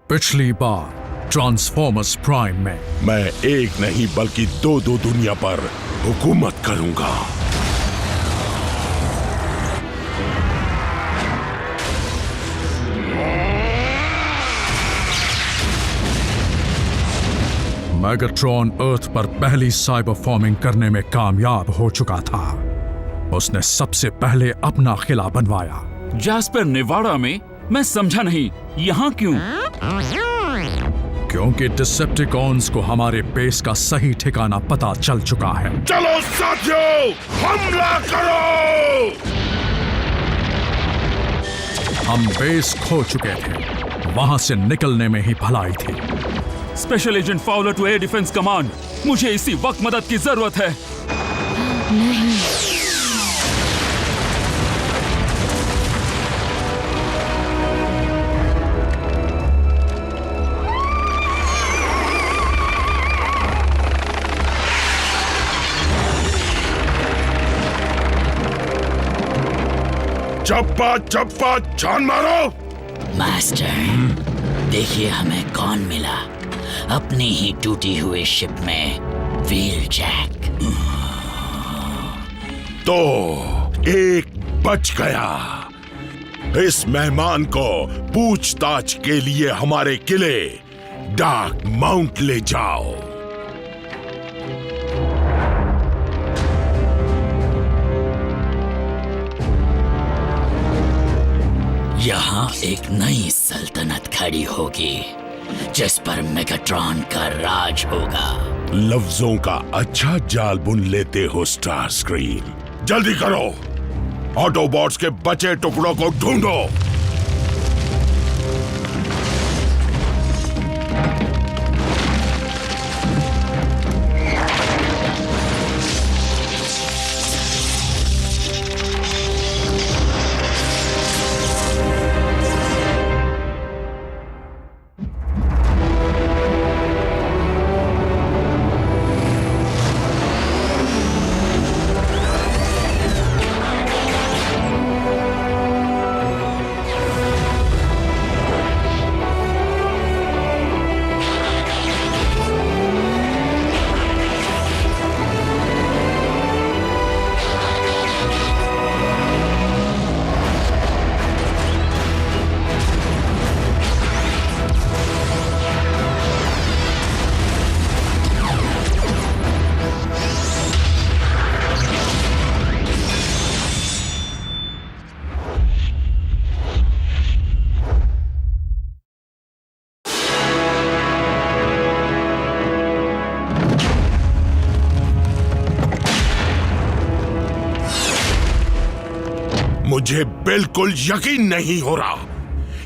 पिछली बार transformers prime में मैं एक नहीं बल्कि दो दुनिया पर हुकूमत करूंगा। मैगाट्रॉन अर्थ पर पहली साइबर फॉर्मिंग करने में कामयाब हो चुका था। उसने सबसे पहले अपना किला बनवाया। जैस्पर नेवाड़ा में? मैं समझा नहीं, यहाँ क्यों? क्योंकि डिसेप्टिकॉन्स को हमारे बेस का सही ठिकाना पता चल चुका है। चलो साथियों, हमला करो! हम बेस खो चुके थे, वहां से निकलने में ही भलाई थी। Special agent Fowler to air defence command, मुझे इसी वक्त मदद की जरूरत है। नहीं। चप्पा चप्पा जान मारो। मास्टर, देखिए हमें कौन मिला अपनी ही टूटी हुई शिप में, व्हील जैक। तो एक बच गया। इस मेहमान को पूछताछ के लिए हमारे किले डार्क माउंट ले जाओ। यहाँ एक नई सल्तनत खड़ी होगी जिस पर मेगाट्रॉन का राज होगा। लफ्जों का अच्छा जाल बुन लेते हो स्टार स्क्रीम। जल्दी करो, ऑटोबॉट्स के बचे टुकड़ों को ढूंढो। मुझे बिल्कुल यकीन नहीं हो रहा।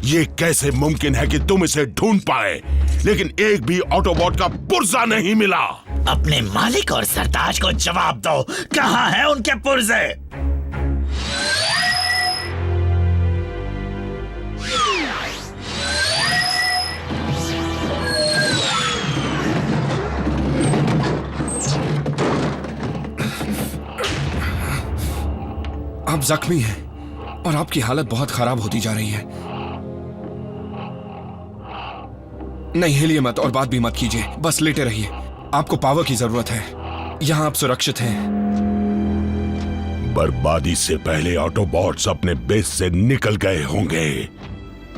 ये कैसे मुमकिन है कि तुम इसे ढूंढ पाए, लेकिन एक भी ऑटोबॉट का पुर्जा नहीं मिला। अपने मालिक और सरताज को जवाब दो, कहाँ है उनके पुर्जे? आप जख्मी हैं और आपकी हालत बहुत खराब होती जा रही है। नहीं, हिलिए मत और बात भी मत कीजिए, बस लेटे रहिए। आपको पावर की जरूरत है। यहां आप सुरक्षित हैं। बर्बादी से पहले ऑटोबॉट्स अपने बेस से निकल गए होंगे।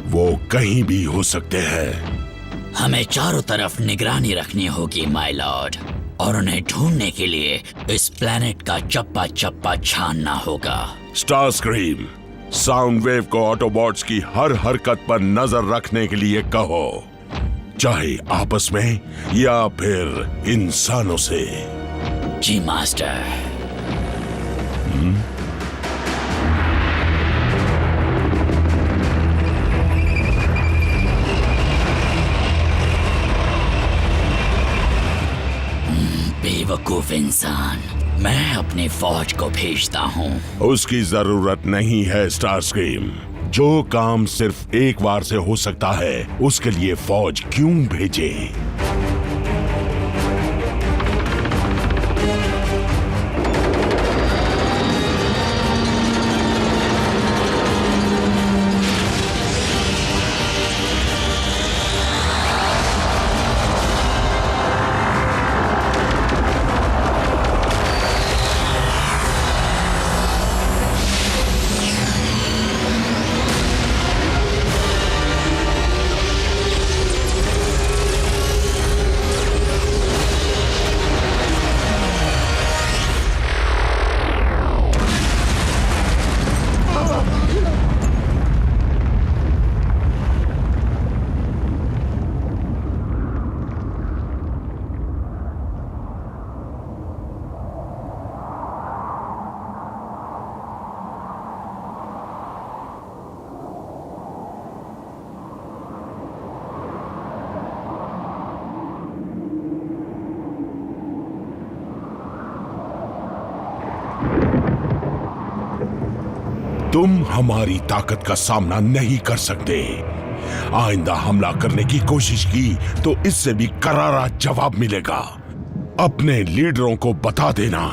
वो कहीं भी हो सकते हैं। हमें चारों तरफ निगरानी रखनी होगी माय लॉर्ड, और उन्हें ढूंढने के लिए इस प्लेनेट का चप्पा चप्पा छानना होगा। स्टार स्क्रीम, साउंड वेव को ऑटोबॉट्स की हर हरकत पर नजर रखने के लिए कहो, चाहे आपस में या फिर इंसानों से। जी मास्टर। बेवकूफ इंसान, मैं अपनी फौज को भेजता हूँ। उसकी जरूरत नहीं है स्टार स्क्रीम। जो काम सिर्फ एक बार से हो सकता है, उसके लिए फौज क्यों भेजे? तुम हमारी ताकत का सामना नहीं कर सकते। आइंदा हमला करने की कोशिश की तो इससे भी करारा जवाब मिलेगा। अपने लीडरों को बता देना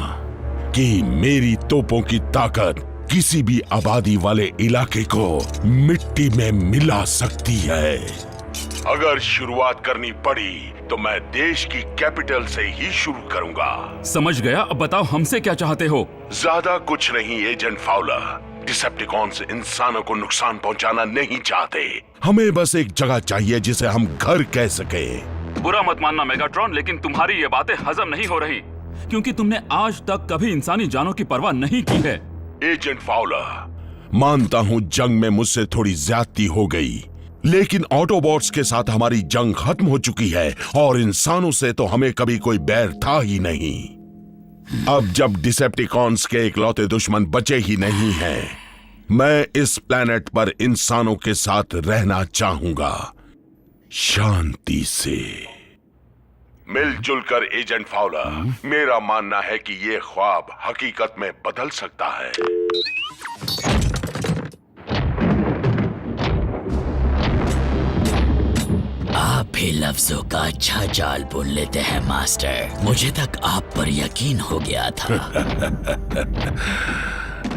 कि मेरी तोपों की ताकत किसी भी आबादी वाले इलाके को मिट्टी में मिला सकती है। अगर शुरुआत करनी पड़ी तो मैं देश की कैपिटल से ही शुरू करूंगा। समझ गया, अब बताओ हमसे क्या चाहते हो? ज्यादा कुछ नहीं एजेंट फाउलर। डिसेप्टिकॉन्स इंसानों को नुकसान पहुंचाना नहीं चाहते। हमें बस एक जगह चाहिए जिसे हम घर कह सके। बुरा मत मानना मेगाट्रॉन, लेकिन तुम्हारी ये बातें हजम नहीं हो रही, क्योंकि तुमने आज तक कभी इंसानी जानों की परवाह नहीं की है। एजेंट फाउलर, मानता हूं जंग में मुझसे थोड़ी ज्यादती हो गई, लेकिन ऑटोबॉट्स के साथ हमारी जंग खत्म हो चुकी है और इंसानों से तो हमें कभी कोई बैर था ही नहीं। अब जब डिसेप्टिकॉन्स के इकलौते दुश्मन बचे ही नहीं हैं, मैं इस प्लेनेट पर इंसानों के साथ रहना चाहूंगा, शांति से मिलजुल कर। एजेंट फाउलर, मेरा मानना है कि ये ख्वाब हकीकत में बदल सकता है। आप भी लफ्जों का अच्छा जाल बुन लेते हैं मास्टर। मुझे तक आप पर यकीन हो गया था।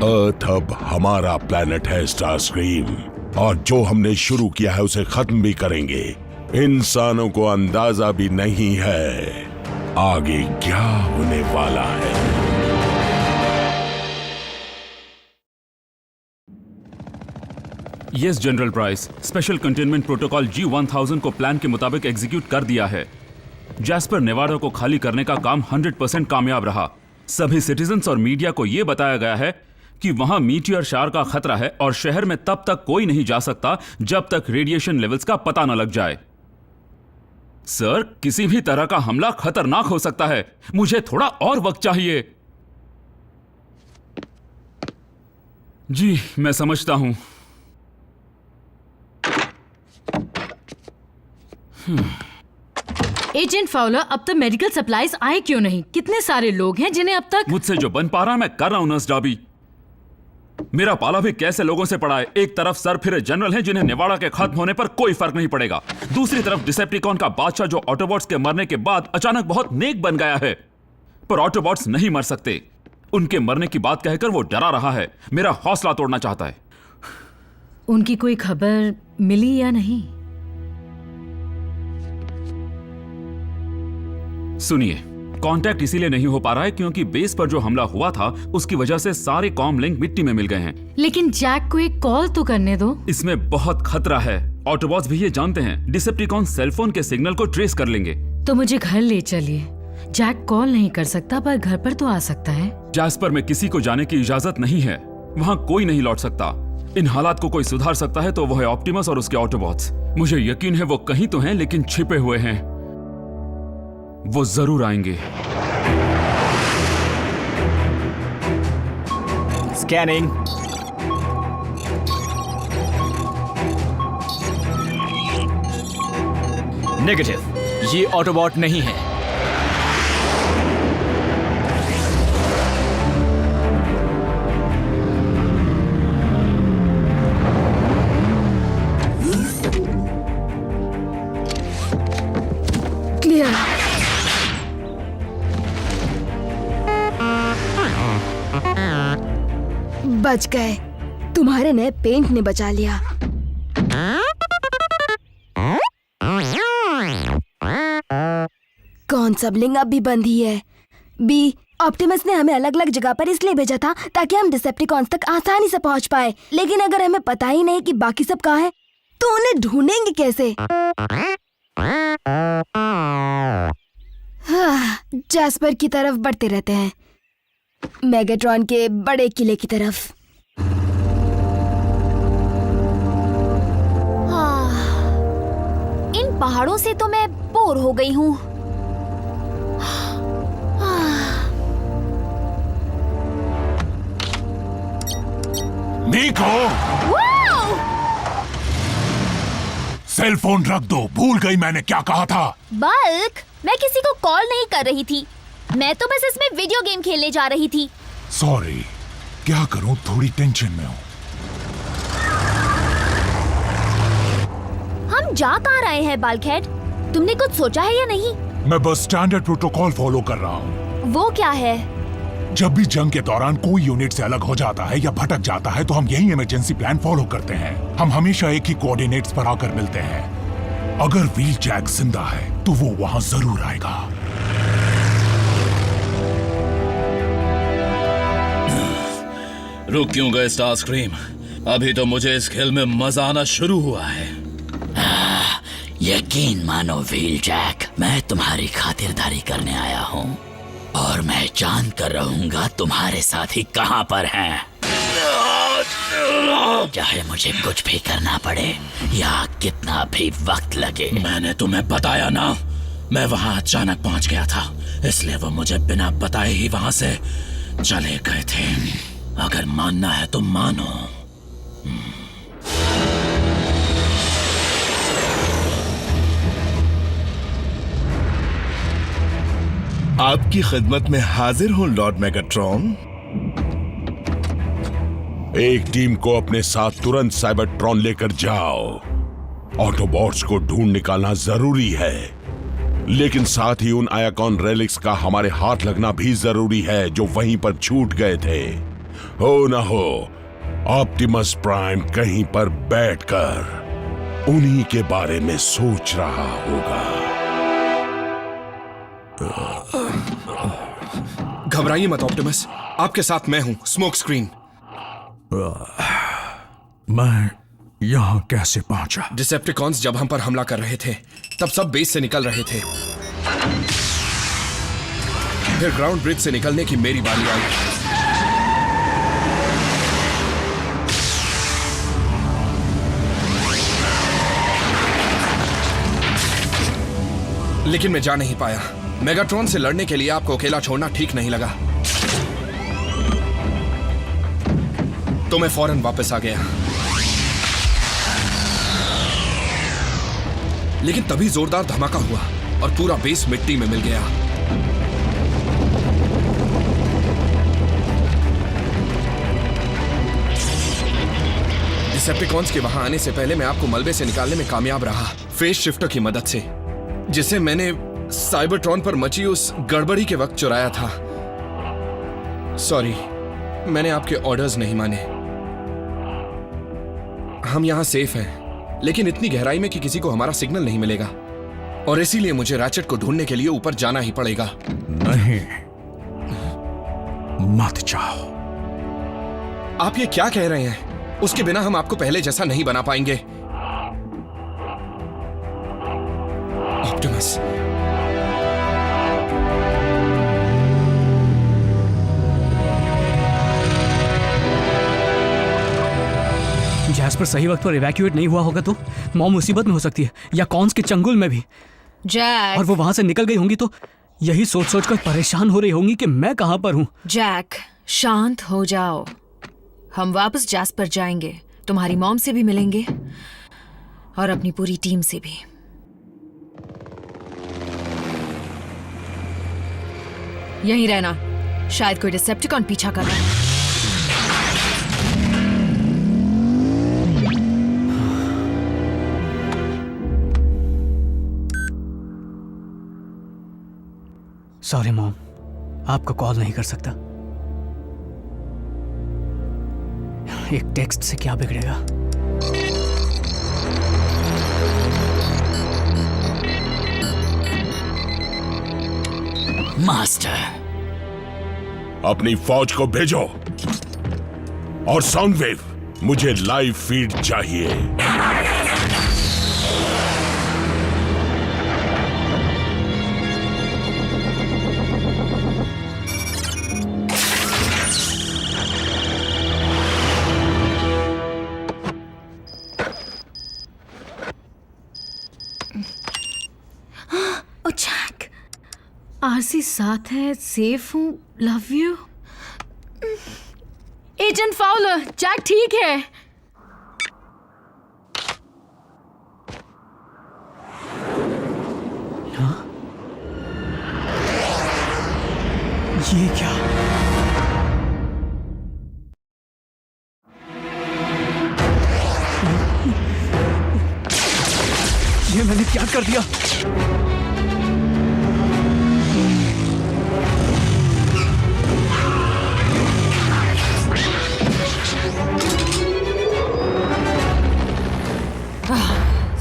अर्थ अब हमारा प्लेनेट है स्टारस्क्रीम, और जो हमने शुरू किया है उसे खत्म भी करेंगे। इंसानों को अंदाजा भी नहीं है आगे क्या होने वाला है। Yes general price, special containment protocol G1000 को प्लान के मुताबिक एग्जीक्यूट कर दिया है। जैस्पर नेवाडा को खाली करने का काम 100% कामयाब रहा। सभी सिटीजन्स और मीडिया को यह बताया गया है कि वहां मीटियर शार का खतरा है और शहर में तब तक कोई नहीं जा सकता जब तक रेडिएशन लेवल्स का पता न लग जाए। सर, किसी भी तरह का हमला खतरनाक हो सकता है। मुझे थोड़ा और वक्त चाहिए। जी, मैं समझता हूं। एजेंट फाउलर, अब तक मेडिकल सप्लाईज आए क्यों नहीं? कितने सारे लोग हैं जिन्हें अब तक। मुझसे जो बन पा रहा मैं कर रहा हूं नर्स डॉबी। मेरा पाला भी कैसे लोगों से पड़ा है। एक तरफ सर फिरे जनरल हैं जिन्हें नेवाडा के खत्म होने पर कोई फर्क नहीं पड़ेगा। दूसरी तरफ डिसेप्टिकॉन का बादशाह जो ऑटोबॉट्स के मरने के बाद अचानक बहुत नेक बन गया है। पर ऑटोबॉट्स नहीं मर सकते। उनके मरने की बात कहकर वो डरा रहा है, मेरा हौसला तोड़ना चाहता है। उनकी कोई खबर मिली या नहीं? सुनिए, कांटेक्ट इसीलिए नहीं हो पा रहा है क्योंकि बेस पर जो हमला हुआ था उसकी वजह से सारे कॉम लिंक मिट्टी में मिल गए हैं। लेकिन जैक को एक कॉल तो करने दो। इसमें बहुत खतरा है। ऑटोबॉट्स भी ये जानते हैं। डिसेप्टिकॉन सेलफोन के सिग्नल को ट्रेस कर लेंगे। तो मुझे घर ले चलिए। जैक कॉल नहीं कर सकता पर घर पर तो आ सकता है। जैस्पर में किसी को जाने की इजाजत नहीं है। वहाँ कोई नहीं लौट सकता। इन हालात को कोई सुधार सकता है तो वो है ऑप्टिमस और उसके ऑटोबॉट्स। मुझे यकीन है वो कहीं तो हैं लेकिन छिपे हुए हैं। वो जरूर आएंगे। स्कैनिंग। नेगेटिव, ये ऑटोबॉट नहीं है। क्लियर। बच गए। तुम्हारे नए पेंट ने बचा लिया। कौन सबलिंग अब भी बंद ही है। बी, ऑप्टिमस ने हमें अलग अलग जगह पर इसलिए भेजा था ताकि हम डिसेप्टिकॉन्स तक आसानी से पहुंच पाए। लेकिन अगर हमें पता ही नहीं कि बाकी सब कहाँ है तो उन्हें ढूंढेंगे कैसे? जैस्पर की तरफ बढ़ते रहते हैं, मेगाट्रॉन के बड़े किले की तरफ। इन पहाड़ों से तो मैं बोर हो गई हूँ। निको, सेल फोन रख दो। भूल गई मैंने क्या कहा था। बल्क, मैं किसी को कॉल नहीं कर रही थी। मैं तो बस इसमें वीडियो गेम खेलने जा रही थी। सॉरी, क्या करूं, थोड़ी टेंशन में हूं। हम जा कहाँ रहे हैं बाल्कहेड? तुमने कुछ सोचा है या नहीं? मैं बस स्टैंडर्ड प्रोटोकॉल फॉलो कर रहा हूँ। वो क्या है? जब भी जंग के दौरान कोई यूनिट से अलग हो जाता है या भटक जाता है तो हम यही इमरजेंसी प्लान फॉलो करते हैं। हम हमेशा एक ही कोऑर्डिनेट्स पर आकर मिलते हैं। अगर व्हील जैक जिंदा है तो वो वहां जरूर आएगा। रुक क्यों गए स्टारस्क्रीम? अभी तो मुझे इस खेल में मजा आना शुरू हुआ है। यकीन मानो व्हील जैक, मैं तुम्हारी खातिरदारी करने आया हूँ और मैं जान कर रहूंगा तुम्हारे साथी कहाँ पर हैं। चाहे मुझे कुछ भी करना पड़े या कितना भी वक्त लगे। मैंने तुम्हें बताया ना, मैं वहां अचानक पहुंच गया था, इसलिए वो मुझे बिना बताए ही वहां से चले गए थे। अगर मानना है तो मानो। आपकी खिदमत में हाजिर हूं लॉर्ड मेगाट्रॉन। एक टीम को अपने साथ तुरंत साइबरट्रॉन लेकर जाओ। ऑटोबॉट्स को ढूंढ निकालना जरूरी है, लेकिन साथ ही उन आयाकॉन रेलिक्स का हमारे हाथ लगना भी जरूरी है जो वहीं पर छूट गए थे। हो न हो ऑप्टिमस प्राइम कहीं पर बैठकर उन्हीं के बारे में सोच रहा होगा। घबराइए मत ऑप्टिमस, आपके साथ मैं हूं, स्मोक स्क्रीन। मैं यहाँ कैसे पहुंचा? डिसेप्टिकॉन्स जब हम पर हमला कर रहे थे तब सब बेस से निकल रहे थे। फिर ग्राउंड ब्रिज से निकलने की मेरी बारी आई। लेकिन मैं जा नहीं पाया। मेगाट्रॉन से लड़ने के लिए आपको अकेला छोड़ना ठीक नहीं लगा, तो मैं फौरन वापस आ गया। लेकिन तभी जोरदार धमाका हुआ और पूरा बेस मिट्टी में मिल गया। डिसेप्टिकॉन्स के वहां आने से पहले मैं आपको मलबे से निकालने में कामयाब रहा, फेस शिफ्टर की मदद से, जिसे मैंने साइबरट्रॉन पर मची उस गड़बड़ी के वक्त चुराया था। सॉरी, मैंने आपके ऑर्डर्स नहीं माने। हम यहां सेफ हैं, लेकिन इतनी गहराई में कि किसी को हमारा सिग्नल नहीं मिलेगा, और इसीलिए मुझे रैचेट को ढूंढने के लिए ऊपर जाना ही पड़ेगा। नहीं, मत जाओ। आप ये क्या कह रहे हैं? उसके बिना हम आपको पहले जैसा नहीं बना पाएंगे। ऑप्टिमस, जैस्पर सही वक्त पर इवैक्यूएट नहीं हुआ होगा तो मॉम मुसीबत में हो सकती है, या कॉन्स के चंगुल में भी। जैक, और वो वहां से निकल गई होंगी तो यही सोच सोच कर परेशान हो रही होंगी कि मैं कहां पर हूं। जैक, शांत हो जाओ। हम वापस जैस्पर जाएंगे, तुम्हारी मॉम से भी मिलेंगे और अपनी पूरी टीम से भी। यहीं रहना, शायद कोई डिसेप्टिकॉन पीछा कर रहा है। सॉरी मॉम, आपको कॉल नहीं कर सकता। एक टेक्स्ट से क्या बिगड़ेगा? मास्टर, अपनी फौज को भेजो और साउंड वेव, मुझे लाइव फीड चाहिए। आरसी साथ है, सेफ हूँ, love you. Agent Fowler, Jack ठीक है। हाँ? ये क्या? ये मैंने क्या कर दिया?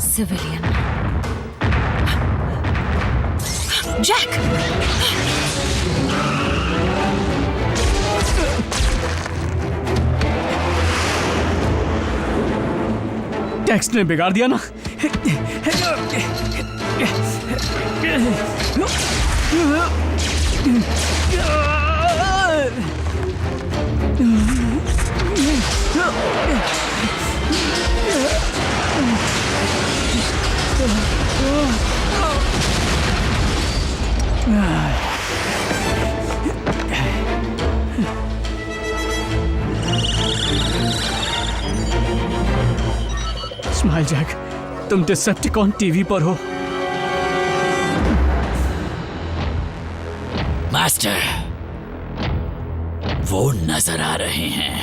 Civilian Jack! टेक्स्ट ने बिगाड़ दिया ना। स्माइल जैक, तुम डिसेप्टिकॉन टीवी पर हो। मास्टर, वो नजर आ रहे हैं।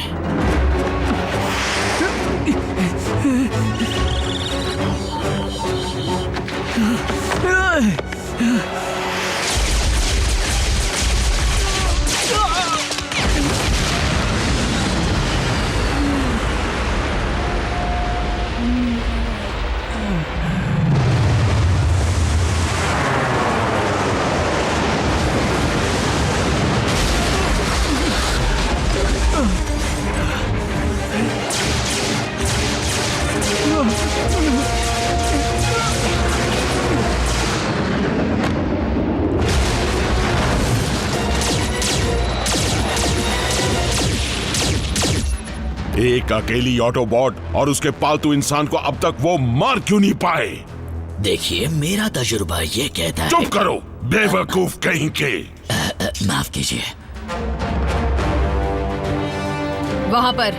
एक अकेली ऑटोबॉट और उसके पालतू इंसान को अब तक वो मार क्यों नहीं पाए? देखिए, मेरा तजुर्बा ये कहता है। चुप करो, बेवकूफ कहीं के। माफ कीजिए। वहां पर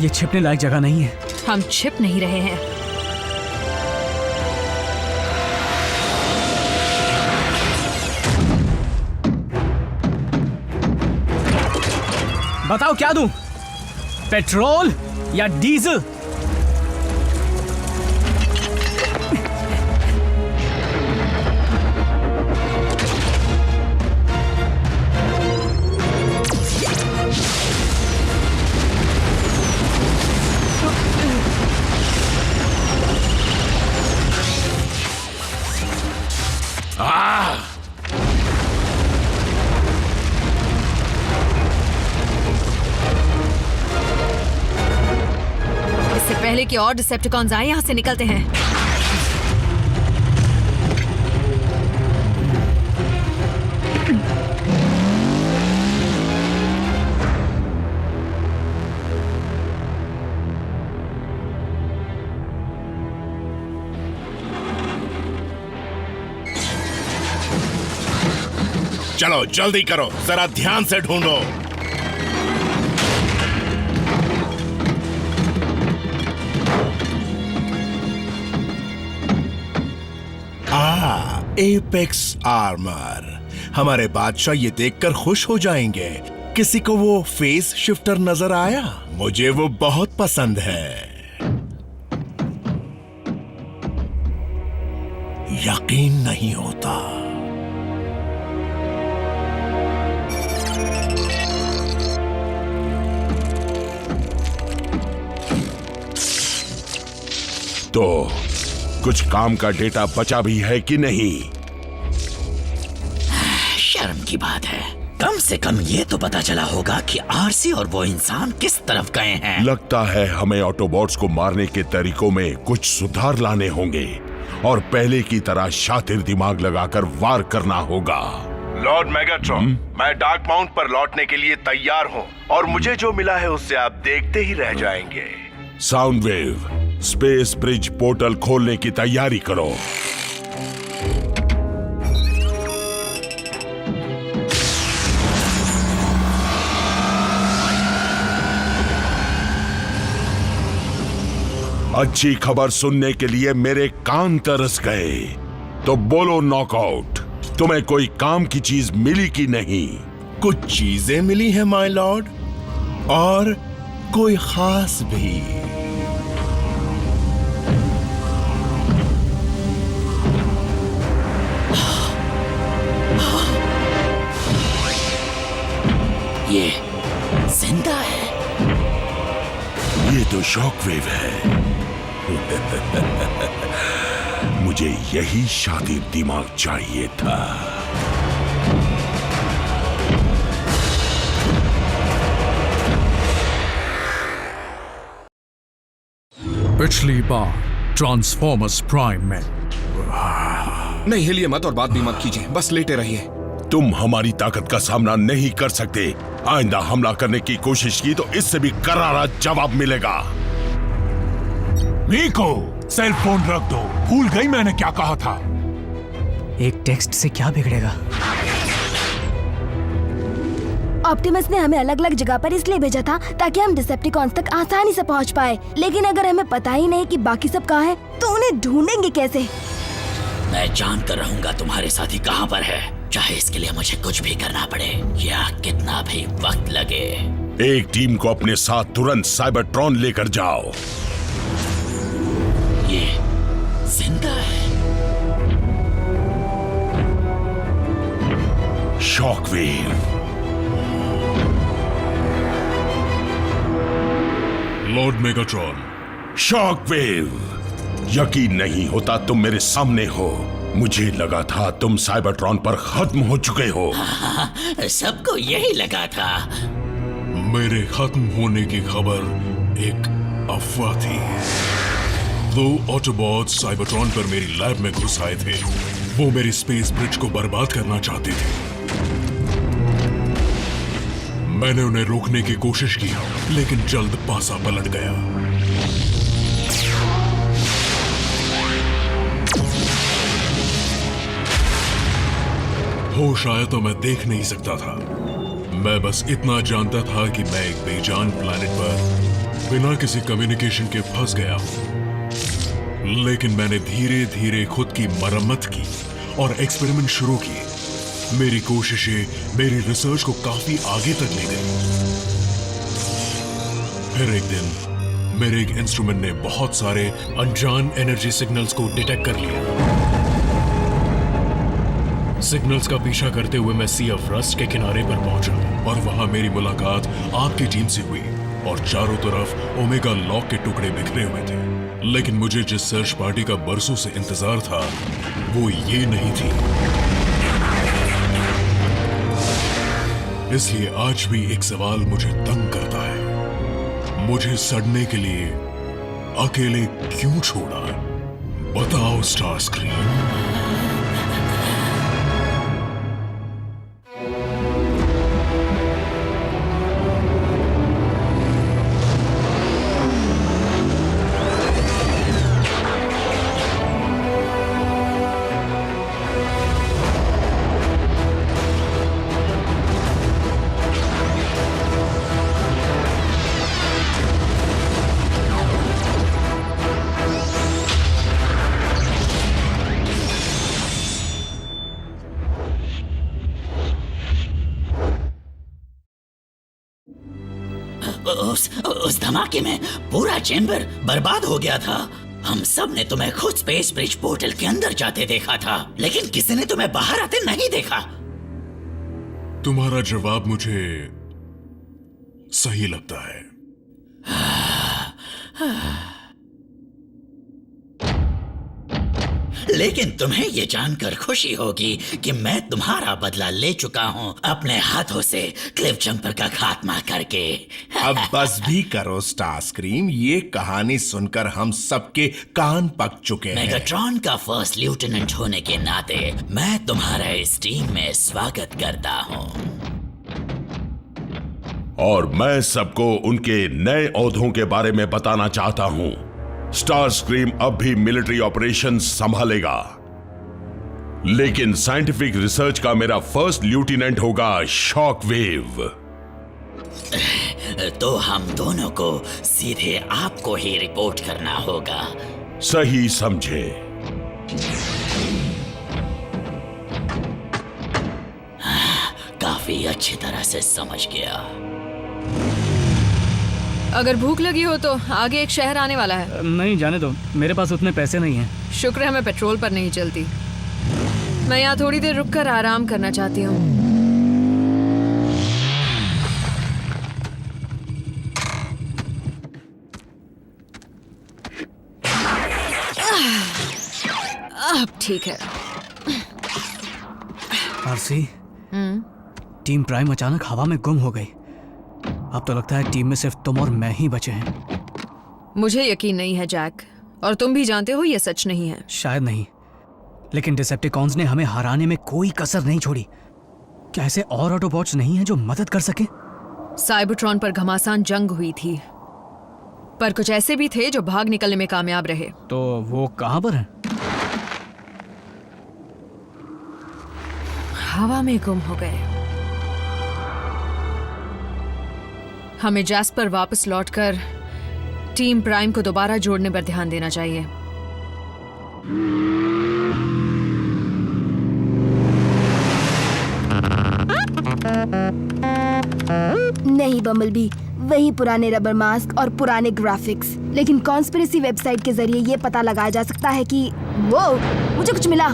ये छिपने लायक जगह नहीं है। हम छिप नहीं रहे हैं। बताओ क्या दूं? पेट्रोल या डीजल? पहले कि और डिसेप्टिकॉन्स आए, यहां से निकलते हैं। चलो जल्दी करो, जरा ध्यान से ढूंढो। Apex armour. हमारे बादशाह ये देखकर खुश हो जाएंगे। किसी को वो फेस शिफ्टर नजर आया? मुझे वो बहुत पसंद है। यकीन नहीं होता। तो कुछ काम का डेटा बचा भी है कि नहीं? शर्म की बात है। कम से कम ये तो पता चला होगा कि आरसी और वो इंसान किस तरफ गए हैं। लगता है हमें ऑटोबॉट्स को मारने के तरीकों में कुछ सुधार लाने होंगे और पहले की तरह शातिर दिमाग लगाकर वार करना होगा। लॉर्ड मेगाट्रॉन, मैं डार्क माउंट पर लौटने के लिए तैयार हूँ और मुझे जो मिला है उससे आप देखते ही रह जाएंगे। Sound wave, space bridge portal खोलने की तैयारी करो। अच्छी खबर सुनने के लिए मेरे कान तरस गए। तो बोलो नॉकआउट, तुम्हें कोई काम की चीज मिली कि नहीं? कुछ चीजें मिली हैं माय लॉर्ड, और कोई खास भी। ये जिंदा है। ये तो शॉकवेव है। मुझे यही शातिर दिमाग चाहिए था। पिछली बार ट्रांसफॉर्मर्स प्राइम में। नहीं हिलिए मत और बात भी मत कीजिए, बस लेटे रहिए। तुम हमारी ताकत का सामना नहीं कर सकते। आइंदा हमला करने की कोशिश की तो इससे भी करारा जवाब मिलेगा। मीको, सेल फोन रख दो। भूल गई मैंने क्या कहा था? एक टेक्स्ट से क्या बिगड़ेगा? ऑप्टिमस ने हमें अलग अलग जगह पर इसलिए भेजा था ताकि हम डिसेप्टिकॉन्स तक आसानी से पहुंच पाए। लेकिन अगर हमें पता ही नहीं कि बाकी सब कहाँ है तो उन्हें ढूंढेंगे कैसे? मैं जान कर रहूंगा तुम्हारे साथी कहाँ पर है, चाहे इसके लिए मुझे कुछ भी करना पड़े या कितना भी वक्त लगे। एक टीम को अपने साथ तुरंत साइबरट्रॉन लेकर जाओ। ये जिंदा है। शॉकवेव। Lord Megatron. शॉकवेव, यकीन नहीं होता तुम मेरे सामने हो। मुझे लगा था तुम साइबरट्रॉन पर खत्म हो चुके हो। सबको यही लगा था। मेरे खत्म होने की खबर एक अफवाह थी। 2 ऑटोबॉट्स साइबरट्रॉन पर मेरी लैब में घुस आए थे। वो मेरी स्पेस ब्रिज को बर्बाद करना चाहते थे। मैंने उन्हें रोकने की कोशिश की, लेकिन जल्द पासा पलट गया। होश आया तो मैं देख नहीं सकता था। मैं बस इतना जानता था कि मैं एक बेजान प्लैनेट पर बिना किसी कम्युनिकेशन के फंस गया हूं। लेकिन मैंने धीरे धीरे खुद की मरम्मत की और एक्सपेरिमेंट शुरू किए। मेरी कोशिशें मेरी रिसर्च को काफी आगे तक ले गई। फिर एक दिन मेरे एक इंस्ट्रूमेंट ने बहुत सारे अनजान एनर्जी सिग्नल्स को डिटेक्ट कर लिया। सिग्नल्स का पीछा करते हुए मैं सी ऑफ रस्ट के किनारे पर पहुंचा और वहां मेरी मुलाकात आपकी टीम से हुई और चारों तरफ ओमेगा लॉक के टुकड़े बिखरे हुए थे। लेकिन मुझे जिस सर्च पार्टी का बरसों से इंतजार था वो ये नहीं थी। इसलिए आज भी एक सवाल मुझे तंग करता है। मुझे सड़ने के लिए अकेले क्यों छोड़ा? बताओ स्टार स्क्रीन। उस धमाके में पूरा चैम्बर बर्बाद हो गया था। हम सब ने तुम्हें खुद स्पेस ब्रिज पोर्टल के अंदर जाते देखा था, लेकिन किसी ने तुम्हें बाहर आते नहीं देखा। तुम्हारा जवाब मुझे सही लगता है। लेकिन तुम्हें यह जानकर खुशी होगी कि मैं तुम्हारा बदला ले चुका हूं अपने हाथों से क्लिफ जंपर का खात्मा करके। अब बस भी करो स्टार स्क्रीम, ये कहानी सुनकर हम सबके कान पक चुके हैं। मेगाट्रॉन का फर्स्ट लेफ्टिनेंट होने के नाते मैं तुम्हारा इस टीम में स्वागत करता हूं। और मैं सबको उनके नए ओहदों के बारे में बताना चाहता हूं। स्टार स्क्रीम अब भी मिलिट्री ऑपरेशंस संभालेगा, लेकिन साइंटिफिक रिसर्च का मेरा फर्स्ट लेफ्टिनेंट होगा शॉकवेव। तो हम दोनों को सीधे आपको ही रिपोर्ट करना होगा। सही समझे। काफी अच्छी तरह से समझ गया। अगर भूख लगी हो तो आगे एक शहर आने वाला है। नहीं, जाने दो, मेरे पास उतने पैसे नहीं हैं। शुक्र है मैं पेट्रोल पर नहीं चलती। मैं यहाँ थोड़ी देर रुककर आराम करना चाहती हूँ। अब ठीक है। आरसी, टीम प्राइम अचानक हवा में गुम हो गई। अब तो लगता है टीम में सिर्फ तुम और मैं ही बचे हैं। मुझे यकीन नहीं है जैक, और तुम भी जानते हो ये सच नहीं है। शायद नहीं, लेकिन डिसेप्टिकॉन्स ने हमें हराने में कोई कसर नहीं छोड़ी। क्या ऐसे और ऑटोबॉट्स नहीं हैं जो मदद कर सके? साइबरट्रॉन पर घमासान जंग हुई थी, पर कुछ ऐसे भी थे जो भाग निकलने में कामयाब रहे। तो वो कहां पर हैं? हवा में गुम हो गए। हमें जैस्पर वापस लौटकर टीम प्राइम को दोबारा जोड़ने पर ध्यान देना चाहिए। नहीं बम्बलबी, वही पुराने रबर मास्क और पुराने ग्राफिक्स। लेकिन कॉन्स्पिरेसी वेबसाइट के जरिए ये पता लगाया जा सकता है कि वो मुझे कुछ मिला।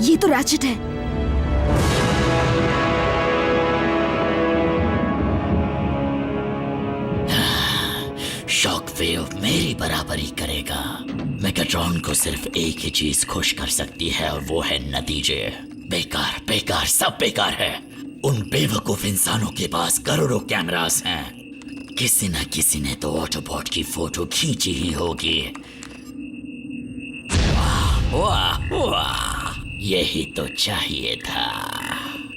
ये तो रैचेट है। शॉकवेव मेरी बराबरी करेगा। मेगाट्रॉन को सिर्फ एक ही चीज खुश कर सकती है और वो है नतीजे। बेकार बेकार सब बेकार है। उन बेवकूफ इंसानों के पास करोड़ों कैमरास हैं। किसी न किसी ने तो ऑटोबॉट की फोटो खींची ही होगी। वाह वाह वाह, यही तो चाहिए था।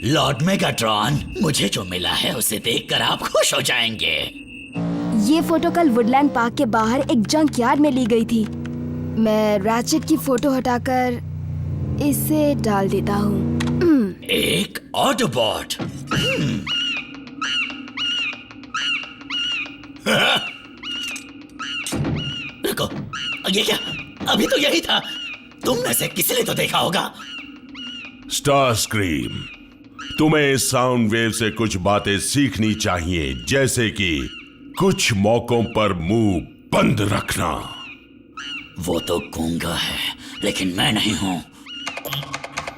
लॉर्ड मेगाट्रॉन, मुझे जो मिला है उसे देखकर आप खुश हो जाएंगे। ये फोटो कल वुडलैंड पार्क के बाहर एक जंक यार्ड में ली गई थी। मैं रैचेट की फोटो हटाकर इसे डाल देता हूँ। एक ऑटोबॉट। रुको, ये क्या? अभी तो यही था। तुम में से किसी ने तो देखा होगा। स्टार स्क्रीम, तुम्हें इस साउंड वेव से कुछ बातें सीखनी चाहिए, जैसे कि कुछ मौकों पर मुंह बंद रखना। वो तो गूंगा है, लेकिन मैं नहीं हूं।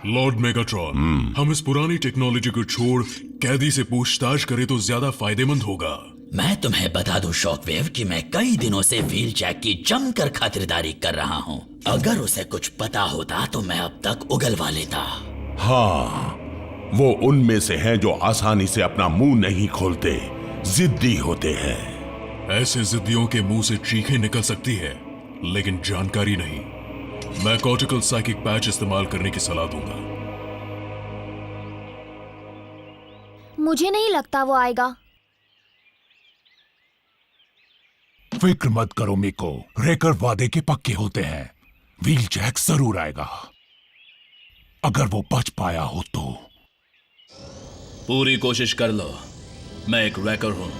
लॉर्ड मेगाट्रॉन, हम इस पुरानी टेक्नोलॉजी को छोड़ कैदी से पूछताछ करें तो ज्यादा फायदेमंद होगा। मैं तुम्हें बता दूं शॉकवेव कि मैं कई दिनों से व्हील जैक की जमकर खातिरदारी कर रहा हूं। अगर उसे कुछ पता होता तो मैं अब तक उगलवा लेता। हाँ, वो उनमें से हैं जो आसानी से अपना मुंह नहीं खोलते, जिद्दी होते हैं। ऐसे जिद्दियों के मुंह से चीखें निकल सकती है, लेकिन जानकारी नहीं। मैं कॉर्टिकल साइकिक पैच इस्तेमाल करने की सलाह दूंगा। मुझे नहीं लगता वो आएगा। फिक्र मत करो मिको, रेकर वादे के पक्के होते हैं। व्हील जैक जरूर आएगा, अगर वो बच पाया हो तो। पूरी कोशिश कर लो, मैं एक रैकर हूं,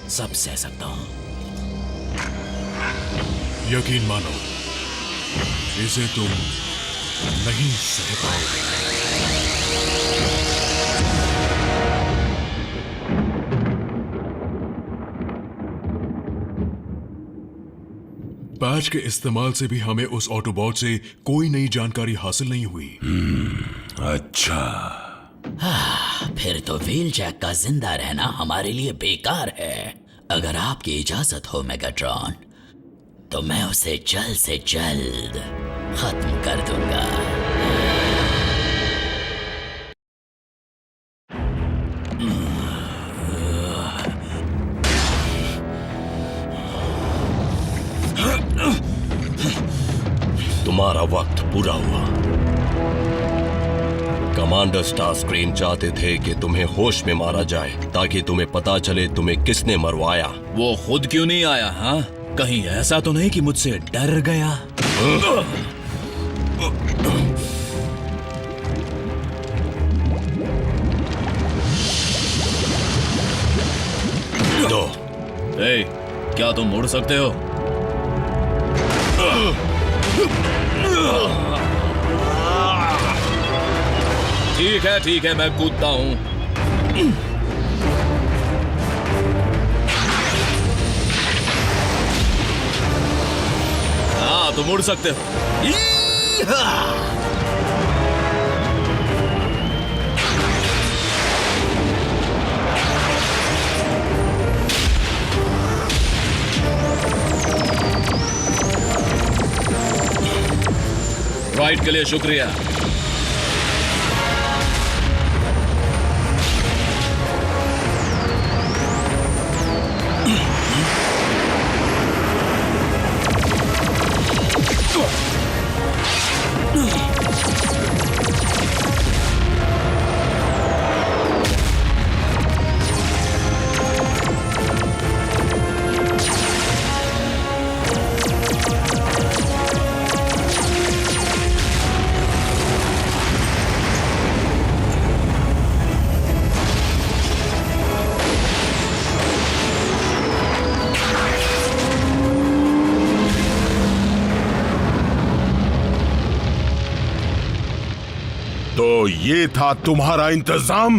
सब सह सकता हूं। यकीन मानो, इसे तुम नहीं सह पाओगे। पैच के इस्तेमाल से भी हमें उस ऑटोबॉट से कोई नई जानकारी हासिल नहीं हुई। अच्छा, फिर तो व्हील जैक का जिंदा रहना हमारे लिए बेकार है। अगर आपकी इजाजत हो मेगाट्रॉन, तो मैं उसे जल्द से जल्द खत्म कर दूंगा। तुम्हारा वक्त पूरा हुआ। कमांडर स्टारस्क्रीम चाहते थे कि तुम्हें होश में मारा जाए, ताकि तुम्हें पता चले तुम्हें किसने मरवाया। वो खुद क्यों नहीं आया? हाँ, कहीं ऐसा तो नहीं कि मुझसे डर गया? दो। ए, क्या तुम मुड़ सकते हो? ठीक है, मैं कूदता हूं। मुड़ सकते हो। राइड के लिए शुक्रिया। तो ये था तुम्हारा इंतजाम?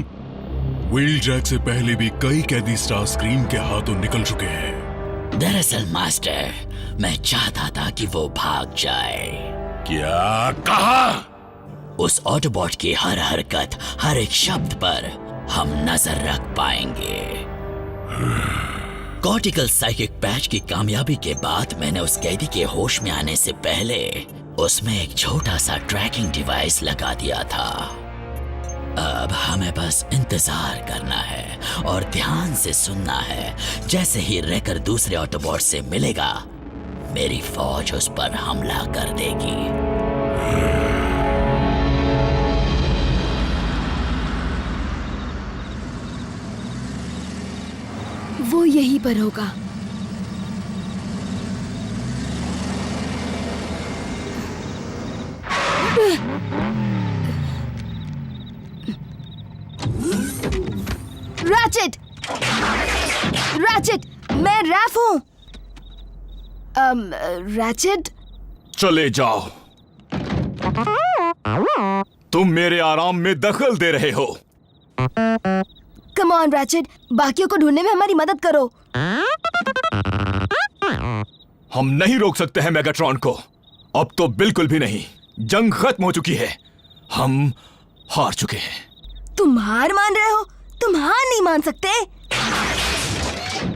व्हील जैक से पहले भी कई कैदी स्टार स्क्रीन के हाथों निकल चुके हैं। दरअसल मास्टर, मैं चाहता था कि वो भाग जाए। क्या कहा? उस ऑटोबॉट की हर हरकत, हर एक शब्द पर हम नजर रख पाएंगे। कॉर्टिकल साइकिक पैच की कामयाबी के बाद मैंने उस कैदी के होश में आने से पहले उसमें एक छोटा सा ट्रैकिंग डिवाइस लगा दिया था। अब हमें बस इंतजार करना है और ध्यान से सुनना है। जैसे ही रेकर दूसरे ऑटोबॉट से मिलेगा, मेरी फौज उस पर हमला कर देगी। वो यहीं पर होगा। रैचेट! रैचेट! मैं रैफ हूँ। रैचेट? चले जाओ। तुम मेरे आराम में दखल दे रहे हो। कम ऑन रैचेट, बाकियों को ढूंढने में हमारी मदद करो। हम नहीं रोक सकते हैं मेगाट्रॉन को। अब तो बिल्कुल भी नहीं। जंग खत्म हो चुकी है। हम हार चुके हैं। तुम हार मान रहे हो? तुम हार नहीं मान सकते।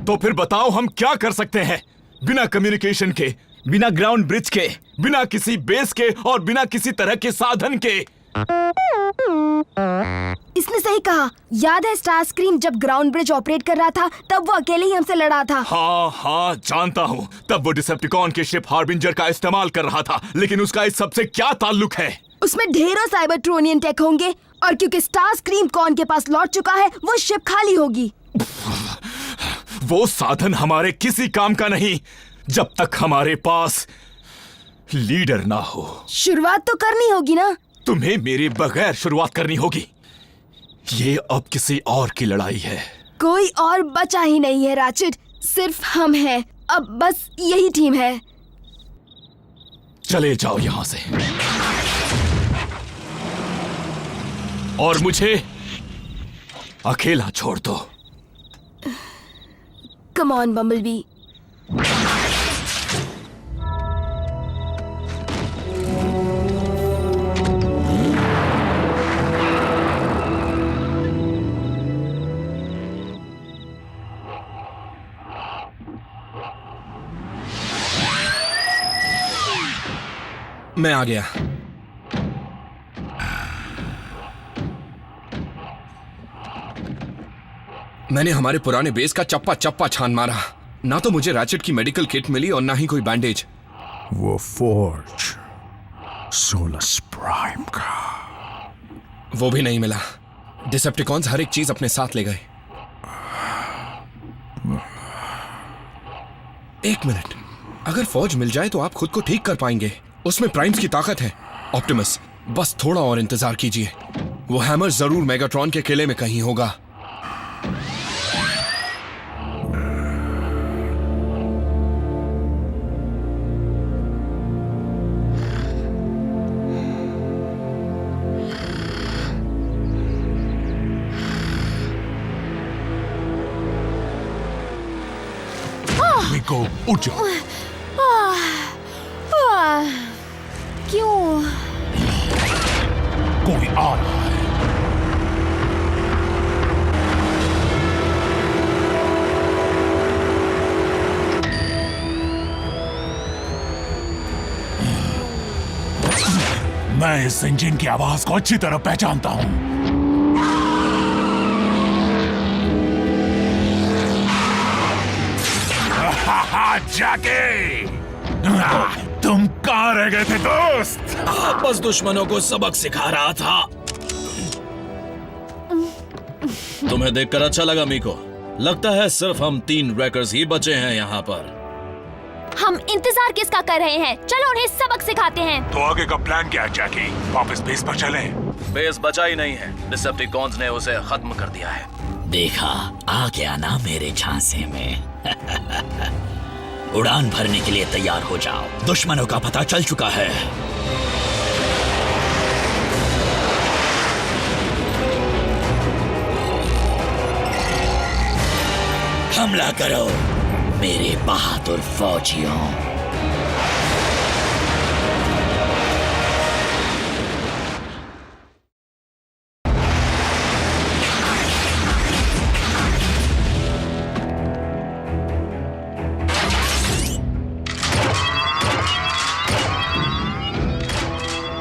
तो फिर बताओ हम क्या कर सकते हैं? बिना कम्युनिकेशन के, बिना ग्राउंड ब्रिज के, बिना किसी बेस के और बिना किसी तरह के साधन के। इसने सही कहा। याद है स्टार स्क्रीन जब ग्राउंड ब्रिज ऑपरेट कर रहा था, तब वो अकेले ही हमसे लड़ा था। हाँ जानता हूँ। तब वो डिसेप्टिकॉन के शिप हार्बिंजर का इस्तेमाल कर रहा था, लेकिन उसका इस सबसे क्या ताल्लुक है? उसमें ढेरों साइबरट्रोनियन टेक होंगे और क्योंकि स्टार स्क्रीन कॉन के पास लौट चुका है, वो शिप खाली होगी। वो साधन हमारे किसी काम का नहीं जब तक हमारे पास लीडर ना हो। शुरुआत तो करनी होगी ना। तुम्हें मेरे बगैर शुरुआत करनी होगी। ये अब किसी और की लड़ाई है। कोई और बचा ही नहीं है रैचेट, सिर्फ हम हैं। अब बस यही टीम है। चले जाओ यहां से और मुझे अकेला छोड़ दो। Come on bumblebee. मैं आ गया। मैंने हमारे पुराने बेस का चप्पा चप्पा छान मारा। ना तो मुझे रैचेट की मेडिकल किट मिली और ना ही कोई बैंडेज। वो फोर्ज सोलस प्राइम का वो भी नहीं मिला। डिसेप्टिकॉन्स हर एक चीज अपने साथ ले गए। एक मिनट, अगर फौज मिल जाए तो आप खुद को ठीक कर पाएंगे। उसमें प्राइम्स की ताकत है। ऑप्टिमस, बस थोड़ा और इंतजार कीजिए। वो हैमर जरूर मेगाट्रॉन के किले में कहीं होगा। उठ जाओ। आ रहा है। मैं इस इंजन की आवाज को अच्छी तरह पहचानता हूं। जैकी, तुम कहां रह गए थे दोस्त? बस दुश्मनों को सबक सिखा रहा था। तुम्हें देखकर अच्छा लगा मीको। लगता है सिर्फ हम 3 रैकर्स ही बचे हैं यहाँ पर। हम इंतजार किसका कर रहे हैं? चलो उन्हें सबक सिखाते हैं। तो आगे का प्लान क्या है जैकी? वापस बेस पर चलें? बेस बचा ही नहीं है, डिसेप्टिकॉन्स ने उसे खत्म कर दिया है। देखा, आ गया ना मेरे झांसे में। उड़ान भरने के लिए तैयार हो जाओ, दुश्मनों का पता चल चुका है। हमला करो मेरे बहादुर फौजियों।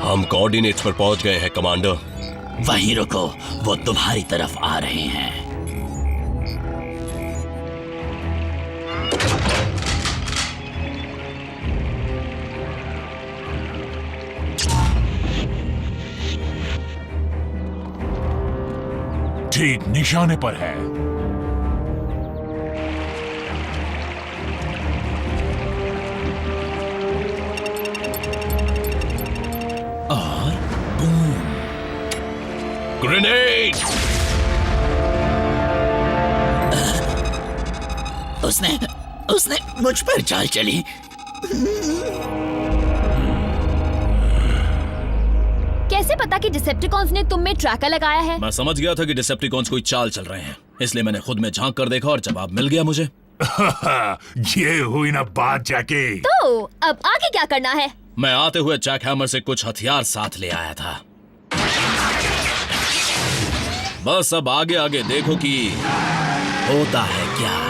हम कोऑर्डिनेट्स पर पहुंच गए हैं कमांडर। वहीं रुको, वो तुम्हारी तरफ आ रहे हैं। ठीक निशाने पर है। और बूम! ग्रेनेड! उसने मुझ पर चाल चली। कैसे पता कि डिसेप्टिकॉन्स ने तुम में ट्रैकर लगाया है? मैं समझ गया था कि डिसेप्टिकॉन्स कोई चाल चल रहे हैं, इसलिए मैंने खुद में झांक कर देखा और जवाब मिल गया मुझे। ये हुई ना बात जैकी। तो अब आगे क्या करना है? मैं आते हुए जैक हैमर से कुछ हथियार साथ ले आया था। बस अब आगे आगे देखो कि होता है क्या।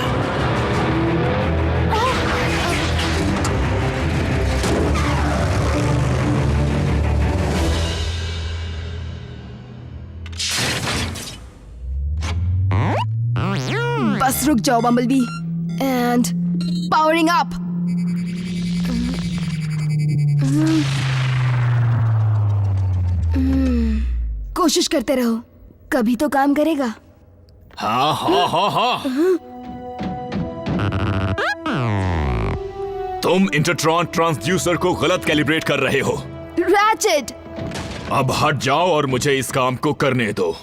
बस रुक जाओ बम्बलबी। And powering up. कोशिश करते रहो, कभी तो काम करेगा। हाँ हाँ हाँ हाँ। तुम इंटरट्रॉन ट्रांसड्यूसर को गलत कैलिब्रेट कर रहे हो। रैचेट! अब हट जाओ और मुझे इस काम को करने दो।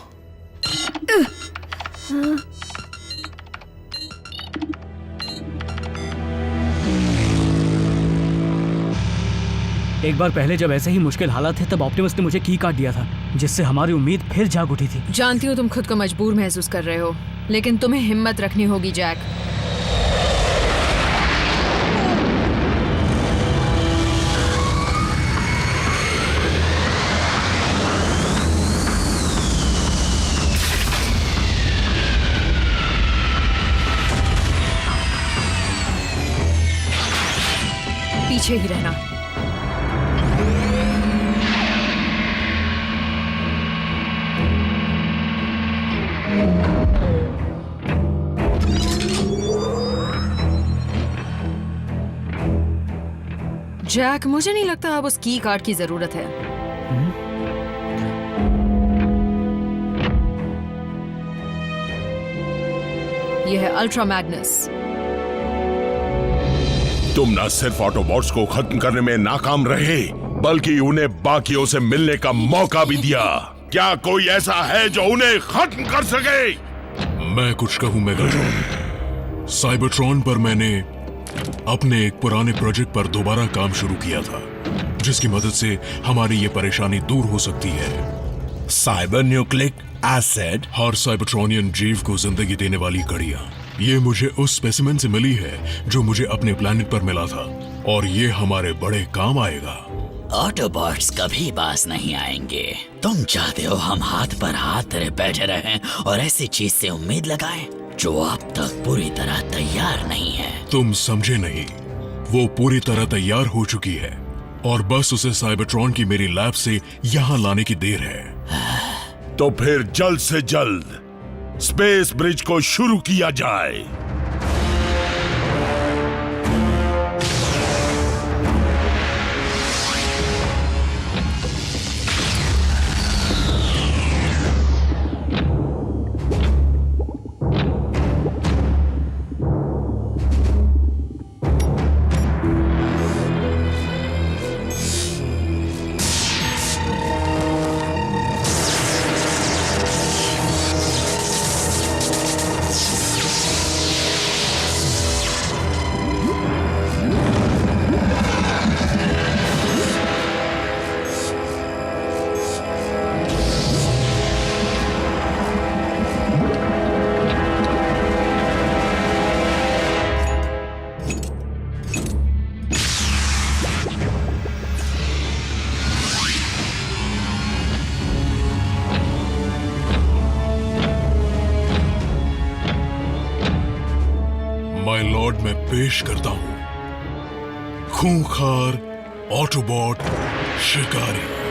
एक बार पहले जब ऐसे ही मुश्किल हालात थे तब ऑप्टिमस ने मुझे की काट दिया था, जिससे हमारी उम्मीद फिर जाग उठी थी। जानती हूँ तुम खुद को मजबूर महसूस कर रहे हो, लेकिन तुम्हें हिम्मत रखनी होगी जैक। पीछे ही रहना। जैक, मुझे नहीं लगता अब उस की कार्ड की जरूरत है। यह है अल्ट्रा मैग्नस। तुम न सिर्फ ऑटोबॉट्स को खत्म करने में नाकाम रहे, बल्कि उन्हें बाकियों से मिलने का मौका भी दिया। क्या कोई ऐसा है जो उन्हें खत्म कर सके? मैं कुछ कहूं मेगाट्रॉन। साइबरट्रॉन पर मैंने अपने एक पुराने प्रोजेक्ट पर दोबारा काम शुरू किया था, जिसकी मदद से हमारी ये परेशानी दूर हो सकती है। Cyber nucleic acid? हर साइबरट्रॉनियन जीव को जिंदगी देने वाली कड़ियां। ये मुझे उस स्पेसिमेन से मिली है जो मुझे अपने प्लेनेट पर मिला था, और ये हमारे बड़े काम आएगा। ऑटोबॉट्स कभी पास नहीं आएंगे। तुम चाहते हो हम हाथ पर हाथ धरे बैठे रहें और ऐसी चीज से उम्मीद लगाएं जो अब तक पूरी तरह तैयार नहीं है। तुम समझे नहीं, वो पूरी तरह तैयार हो चुकी है और बस उसे साइबरट्रॉन की मेरी लैब से यहाँ लाने की देर है। तो फिर जल्द से जल्द स्पेस ब्रिज को शुरू किया जाए। माय लॉर्ड, मैं पेश करता हूं खूंखार ऑटोबॉट शिकारी।